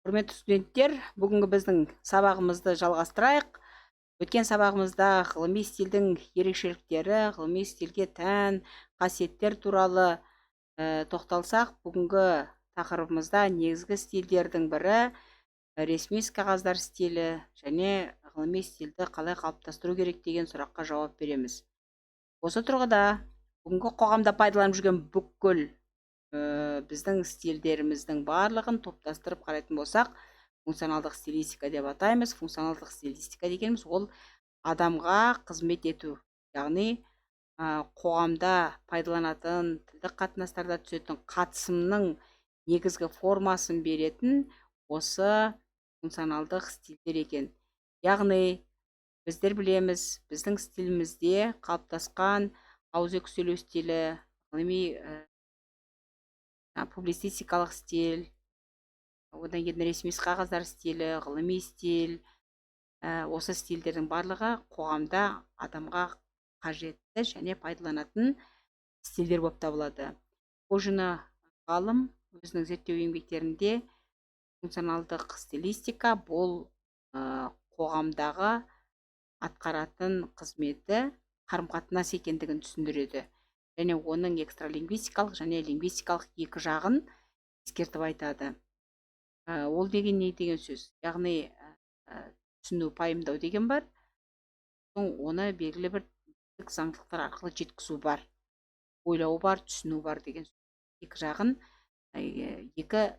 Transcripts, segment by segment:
Құрметті студенттер, бүгінгі біздің сабағымызды жалғастырайық. Өткен сабағымызда ғылыми стильдің ерекшеліктері, ғылыми стильге тән қасиеттер туралы тоқталсақ, бүгінгі тақырыбымызда негізгі стильдердің бірі ресми қағаздар стилі және ғылыми стильді қалай қалыптастыру керек деген сұраққа жауап береміз. Осы тұрғыда бүгінгі қоғамда пайдаланып жүрген бүкіл біздің стильдеріміздің барлығын топтастырып қарайтын болсақ, функционалдық стилистика деп атаймыз. Функционалдық стилистика дегеніміз ол адамға қызмет ету, яғни қоғамда пайдаланатын тілдік қатынастарда түсетін қатысымның негізгі формасын беретін осы функционалдық стильдер екен. Яғни біздер білеміз, біздің стилімізде қалыптасқан ауызекі сөйлеу стилі, ғылыми публицистикалық стиль, одан кейін ресми қағаздар стилі, ғылыми стиль, осы стильдердің барлығы қоғамда адамға қажетті және пайдаланатын стильдер болып табылады. Кожина ғалым өзінің зерттеу еңбектерінде функционалдық стилистика бұл қоғамдағы атқаратын қызметі қарым-қатынас екендігін түсіндіреді. Және оның экстралингвистикалық және лингвистикалық екі жағын ескертіп айтады. Ол деген не деген сөз? Яғни түсіну, пайымдау деген бар. Оны белгілі бір заңдылықтар арқылы жеткізу бар. Ойлау бар, түсіну бар деген сөз. Екі жағын, екі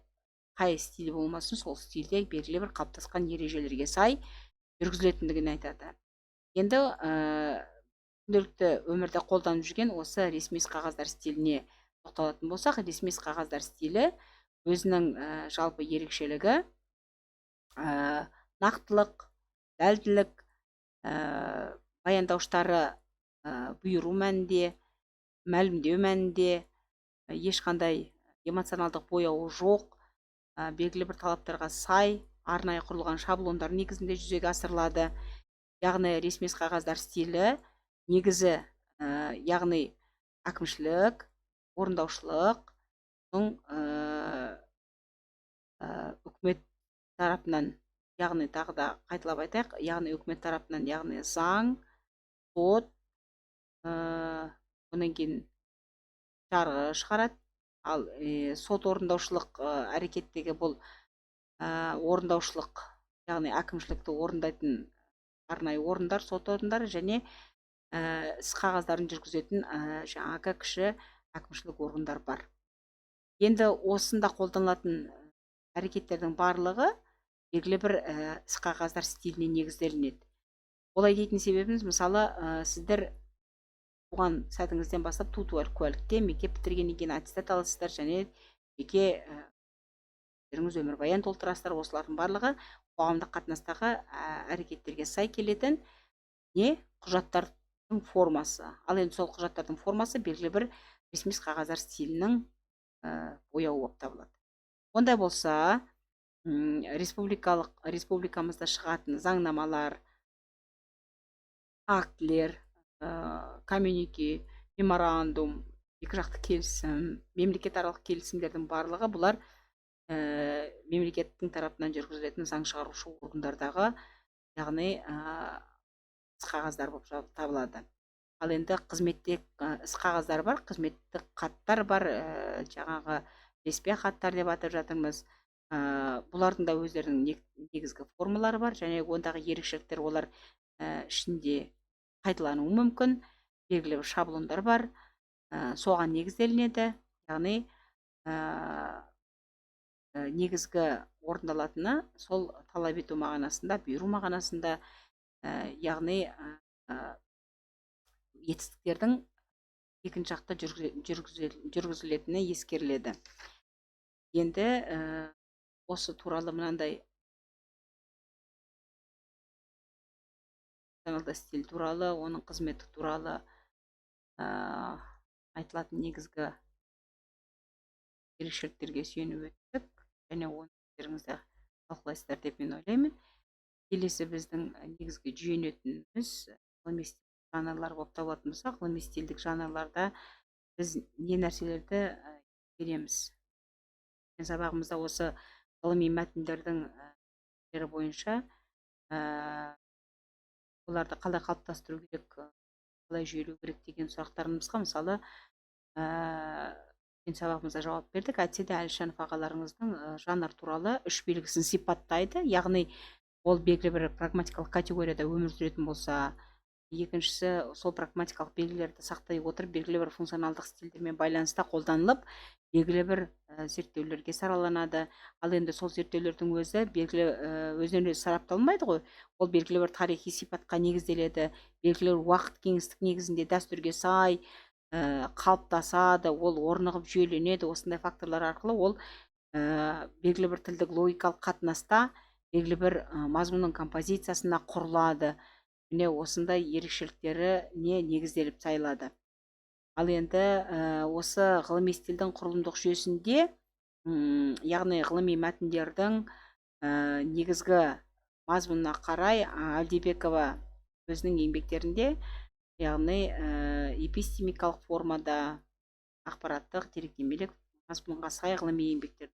қай стиль болмасын, сол стильде белгілі бір қалыптасқан ережелерге сай жүргізілетіндігін айтады. Енді күнделікті өмірде қолданып жүрген осы ресми қағаздар стиліне тоқталатын болсақ, ресми қағаздар стилі өзінің жалпы ерекшелігі нақтылық, дәлділік, баяндауыштары бұйыру мәнінде, мәлімдеу мәнінде, ешқандай эмоционалдық бояуы жоқ, белгілі бір талаптарға сай, арнайы құрылған шаблондар негізінде жүзеге асырылады. Яғни ресми қағаздар стилі негізі, яғни әкімшілік, орындаушылық, үкімет тарапынан, яғни тағы да қайталап айтайық, яғни үкімет тарапынан, яғни заң, сот, онан кейін жарғы шығарады. Ал сот орындаушылық әрекеттегі бұл орындаушылық, яғни әкімшілікті орындайтын арнайы орындар, сот орындары және іс қағаздарын жүргізетін жаңағы кіші әкімшілік органдар бар. Енді осында қолданылатын әрекеттердің барлығы белгілі бір іс қағаздар стиліне негізделінеді. Олай дейтін себебіміз, мысалы, сіздер туған сәтіңізден бастап куәлікте мектеп бітіргеннен кейін аттестат аласыздар және жеке өмірбаян толтырасыздар. Осылардың барлығы қоғамдық қатынастағы әрекеттерге сай келетін құжаттардың формасы. Ал енді сол құжаттардың формасы белгілі бір ресми қағаздар стилінің бояуы болып табылады. Ондай болса, республикамызда шығатын заңнамалар, актілер, коммюнике, меморандум, екіжақты келісім, мемлекетаралық келісімдердің барлығы бұлар мемлекеттің тарапынан жүргізілетін заң шығарушы органдардағы, яғни іс қағаздар болып табылады. Ал енді қызметте іс қағаздар бар, қызметтік хаттар бар, жаңағы ілеспе хаттар деп атап жатырмыз. Бұлардың да өздерінің негізгі формалары бар, және ондағы ерекшеліктер олар ішінде қайталануы мүмкін, белгілі бір шаблондар бар, соған негізделінеді. Яғни негізгі орындалатыны сол талап ету мағынасында, бұйыру мағынасында, яғни етістіктердің екінші жақта жүргізілетіні ескеріледі. Енді осы туралы мынандай функционалдық стиль туралы, оның қызметі туралы айтылатын негізгі ерекшеліктерге сүйеніп өттік, және оны өздеріңізде талқылайсыздар деп мен ойлаймын. Келесі біздің негізгі жүйенетініміз ғылыми стильдік жанрлар болып табылатын болса, ғылыми стильдік жанрларда біз не нәрселерді береміз? Сабағымызда осы ғылыми мәтіндердің бойынша оларды қалай қалыптастыру керек, қалай жүйелеу керек деген сұрақтарымызға мысалы сабағымызда жауап бердік. Әйтсе де Әлішанов ағаларыңыздың жанр туралы үш белгісін сипаттайды, яғни ол белгілі бір прагматикалық категорияда өмір сүретін болса, екіншісі сол прагматикалық белгілерді сақтай отырып белгілі бір функционалдық стильдермен байланыста қолданылып белгілі бір зерттеулерге сараланады. Ал енді сол зерттеулердің өзі белгілі өзінен өзі сарапталмайды ғой, ол белгілі бір тарихи сипатқа негізделеді, белгілі бір уақыт кеңістік негізінде дәстүрге сай қалыптасады, ол орнығып жүйеленеді. Осындай факторлар арқылы ол белгілі бір тілдік логикалық қатынаста белгілі бір мазмұнның композициясына құрылады. Міне осындай ерекшеліктері негізделіп сайылады. Ал енді осы ғылыми стильдің құрылымдық жүйесінде, яғни ғылыми мәтіндердің негізгі мазмұнына қарай Әлдибекова өзінің еңбектерінде, яғни эпистемикалық формада ақпараттық деректемелік мазмұнға сай ғылыми еңбектер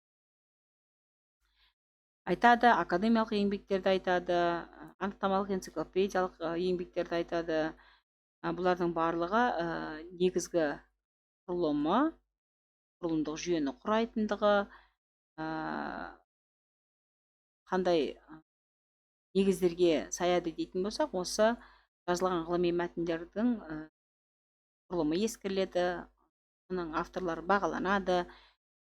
айтады, академиялық еңбектерді айтады, анықтамалық энциклопедиялық еңбектерді айтады. Бұлардың барлығы негізгі құрылымдық жүйені құрайтындығы, қандай негіздерге саяды дейтін болсақ, осы жазылған ғылыми мәтіндердің құрылымы ескеріледі, оның авторлары бағаланады,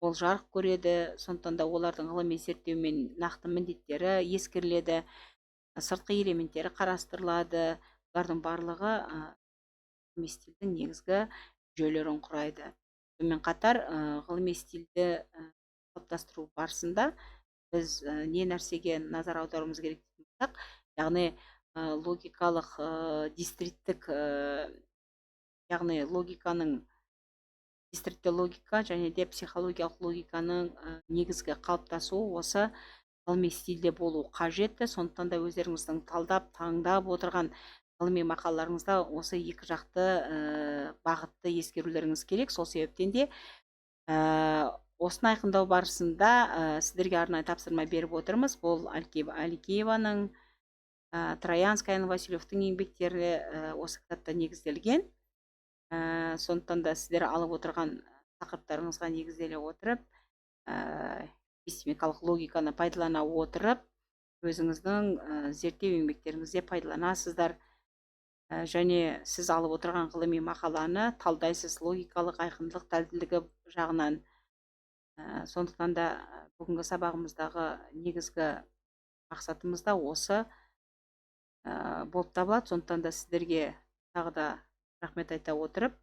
ол жарық көреді, сондықтан да олардың ғылыми зерттеу мен нақты міндеттері ескеріледі, сыртқы элементтері қарастырылады. Бұлардың барлығы ғылыми стильдің негізгі жүйелерін құрайды. Сонымен қатар ғылыми стильді қалыптастыру барысында біз не нәрсеге назар аударуымыз керек дейтін болсақ, яғни логикалық дистриттік, яғни логиканың дистритті логика және де психологиялық логиканың негізгі қалыптасуы осы ғылыми стильде болу қажетті. Сондықтан да өздеріңіздің талдап таңдап отырған ғылыми мақалаларыңызда осы екі жақты бағытты ескерулеріңіз керек. Сол себептен де осыны айқындау барысында сіздерге арнайы тапсырма беріп отырмыз. Бұл Аликееваның, Троянскаяның, Васильевтің еңбектері осы кітапта негізделген. Сондықтан да сіздер алып отырған тақырыптарыңызға негізделе отырып, эпистемикалық логиканы пайдалана отырып, өзіңіздің зерттеу еңбектеріңізде пайдаланасыздар. Және сіз алып отырған ғылыми мақаланы талдайсыз логикалық айқындылық, дәлділігі жағынан. Сондықтан да бүгінгі сабағымыздағы негізгі мақсатымыз да осы болып табылады. Сондықтан да сіздерге тағы да рахмет айта отырып,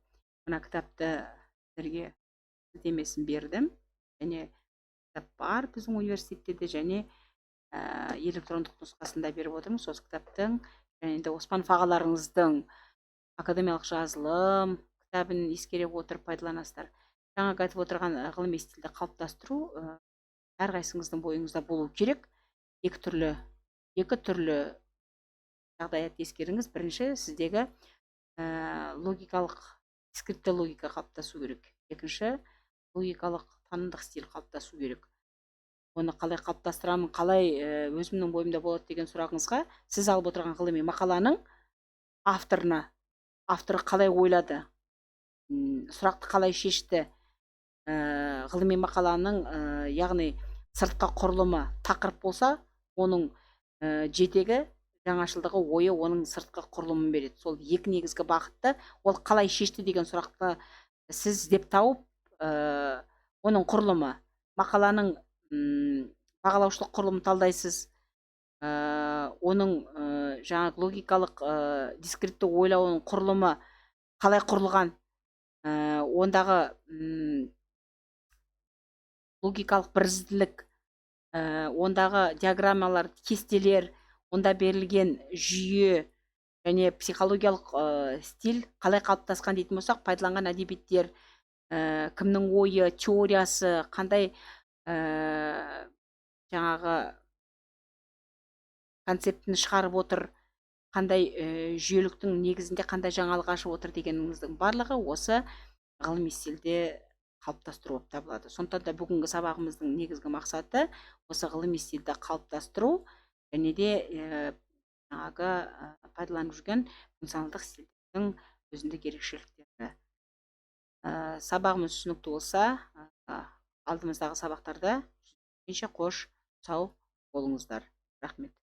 мына кітапты сіздерге сілтемесін бердім. Және кітап бар біздің университетте де, және электрондық нұсқасында беріп отырмыз. Осы кітаптың және де Оспанов ағаларыңыздың академиялық жазылым кітабын ескере отырып пайдаланасыздар. Жаңа айтып отырған ғылыми стильді қалыптастыру әрқайсыңыздың бойыңызда болу керек. Екі түрлі жағдаят ескеріңіз. Бірінші, сіздегі логикалық дискретті логика қалыптасу керек. Екінші, логикалық танымдық стиль қалыптасу керек. Оны қалай қалыптастырамын, қалай өзімнің бойымда болады деген сұрағыңызға, сіз алып отырған ғылыми мақаланың авторы қалай ойлады, сұрақты қалай шешті, ғылыми мақаланың яғни сыртқы құрылымы тақырып болса, оның жетегі, жаңашылдығы, ойы оның сыртқы құрылымын береді. Сол екі негізгі бағытты ол қалай шешті деген сұрақты сіз іздеп тауып, оның құрылымы, мақаланың бағалаушылық құрылымын талдайсыз, оның жаңағы логикалық дискретті ойлауының құрылымы қалай құрылған, ондағы логикалық бірізділік, ондағы диаграммалар, кестелер, онда берілген жүйе және психологиялық стиль қалай қалыптасқан дейтін болсақ, пайдаланған әдебиеттер, кімнің ойы, теориясы, қандай жаңағы концептін шығарып отыр, қандай жүйеліктің негізінде қандай жаңалық ашып отыр дегеніңіздің барлығы осы ғылыми стильде қалыптастыру болып табылады. Сондықтан да бүгінгі сабағымыздың негізгі мақсаты осы ғылыми стильді қалыптастыру және де жаңағы пайдаланып жүрген функционалдық стильдердің өзіндік ерекшеліктері. Сабағымыз түсінікті болса, алдымыздағы сабақтарда қош сау болыңыздар. Рахмет.